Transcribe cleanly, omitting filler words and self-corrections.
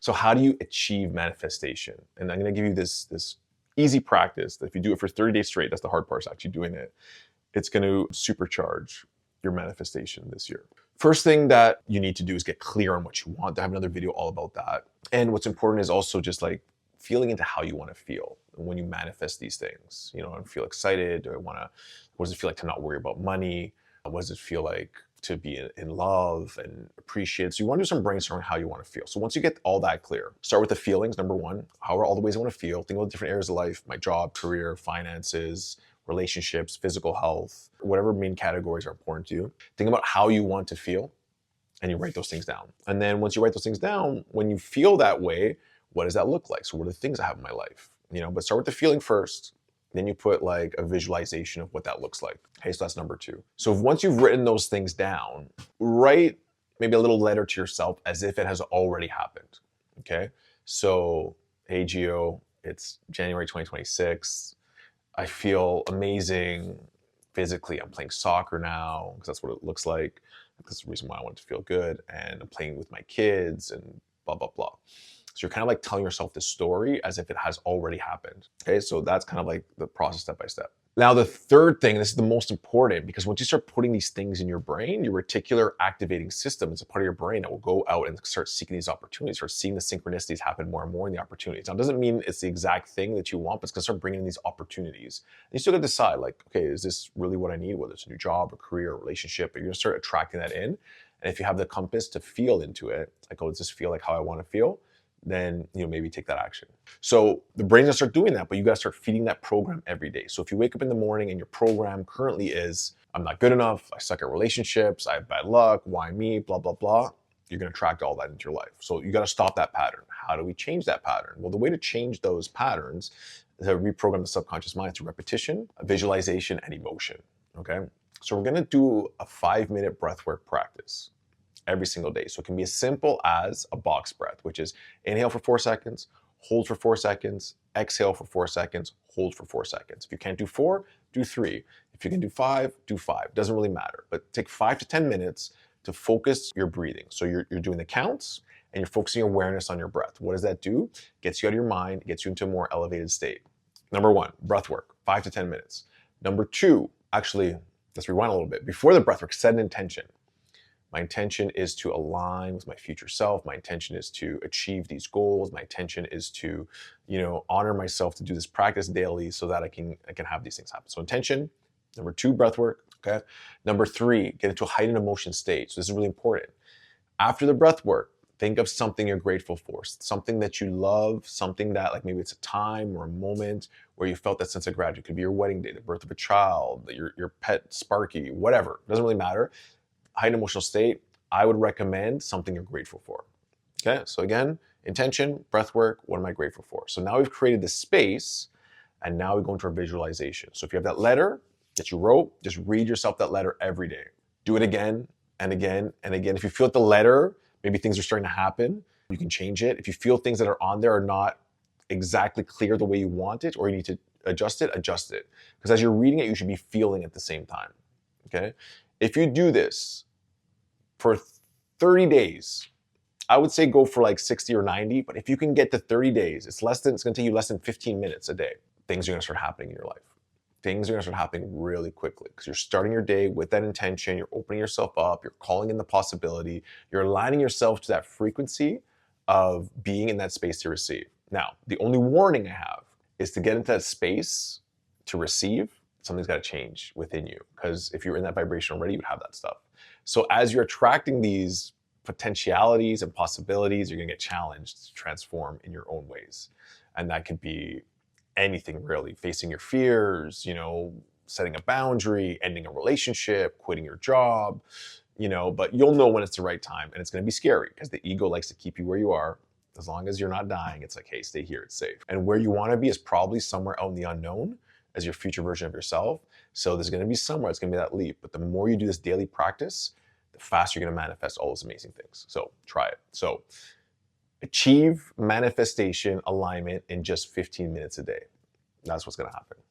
So how do you achieve manifestation? And I'm going to give you this easy practice that if you do it for 30 days straight, that's the hard part, is actually doing it. It's going to supercharge your manifestation this year. First thing that you need to do is get clear on what you want. I have another video all about that. And what's important is also just like feeling into how you want to feel when you manifest these things. You know, I feel excited. Do I want to, what does it feel like to not worry about money? What does it feel like to be in love and appreciate? So you want to do some brainstorming how you want to feel. So once you get all that clear, start with the feelings. Number one, how are all the ways I want to feel? Think about the different areas of life, my job, career, finances, relationships, physical health, whatever main categories are important to you. Think about how you want to feel and you write those things down. And then once you write those things down, when you feel that way, what does that look like? So what are the things I have in my life? You know, but start with the feeling first. Then you put like a visualization of what that looks like. Okay, so that's number two. So once you've written those things down, write maybe a little letter to yourself as if it has already happened. Okay, so hey Gio, it's January 2026. I feel amazing physically. I'm playing soccer now because that's what it looks like. That's the reason why I want to feel good. And I'm playing with my kids and blah, blah, blah. So you're kind of like telling yourself this story as if it has already happened. Okay, so that's kind of like the process step by step. Now, the third thing, this is the most important, because once you start putting these things in your brain, your reticular activating system is a part of your brain that will go out and start seeking these opportunities, start seeing the synchronicities happen more and more in the opportunities. Now, it doesn't mean it's the exact thing that you want, but it's gonna start bringing in these opportunities. And you still gotta decide, like, okay, is this really what I need? Whether it's a new job, a career, a relationship, but you're gonna start attracting that in. And if you have the compass to feel into it, like, oh, does this feel like how I wanna feel? Then maybe take that action. So the brain's gonna start doing that, but you gotta start feeding that program every day. So if you wake up in the morning and your program currently is, I'm not good enough, I suck at relationships, I have bad luck, why me, blah, blah, blah, you're gonna attract all that into your life. So you gotta stop that pattern. How do we change that pattern? Well, the way to change those patterns is to reprogram the subconscious mind through repetition, visualization, and emotion, okay? So we're gonna do a 5-minute breathwork practice every single day. So it can be as simple as a box breath, which is inhale for 4 seconds, hold for 4 seconds, exhale for 4 seconds, hold for 4 seconds. If you can't do 4, do 3. If you can do 5, do 5. Doesn't really matter, but take 5 to 10 minutes to focus your breathing. So you're doing the counts and you're focusing awareness on your breath. What does that do? Gets you out of your mind, gets you into a more elevated state. Number 1, breath work, 5 to 10 minutes. Number 2, actually, let's rewind a little bit. Before the breath work, set an intention. My intention is to align with my future self. My intention is to achieve these goals. My intention is to, honor myself to do this practice daily so that I can have these things happen. So intention. Number 2, breath work. Okay. Number 3, get into a heightened emotion state. So this is really important. After the breath work, think of something you're grateful for, something that you love, something that, like, maybe it's a time or a moment where you felt that sense of gratitude. It could be your wedding day, the birth of a child, your pet Sparky, whatever. It doesn't really matter. Heightened emotional state, I would recommend something you're grateful for. Okay, so again, intention, breath work, what am I grateful for? So now we've created this space, and now we go into our visualization. So if you have that letter that you wrote, just read yourself that letter every day. Do it again and again and again. If you feel that the letter, maybe things are starting to happen, you can change it. If you feel things that are on there are not exactly clear the way you want it, or you need to adjust it, adjust it. Because as you're reading it, you should be feeling at the same time, okay? If you do this for 30 days, I would say go for like 60 or 90, but if you can get to 30 days, it's gonna take you less than 15 minutes a day. Things are gonna start happening in your life. Things are gonna start happening really quickly because you're starting your day with that intention, you're opening yourself up, you're calling in the possibility, you're aligning yourself to that frequency of being in that space to receive. Now, the only warning I have is to get into that space to receive, something's gotta change within you, because if you're in that vibration already, you would have that stuff. So as you're attracting these potentialities and possibilities, you're gonna get challenged to transform in your own ways. And that could be anything really, facing your fears, setting a boundary, ending a relationship, quitting your job, but you'll know when it's the right time, and it's gonna be scary because the ego likes to keep you where you are. As long as you're not dying, it's like, hey, stay here, it's safe. And where you wanna be is probably somewhere out in the unknown as your future version of yourself. So there's gonna be somewhere, it's gonna be that leap. But the more you do this daily practice, the faster you're gonna manifest all those amazing things. So try it. So achieve manifestation alignment in just 15 minutes a day. That's what's gonna happen.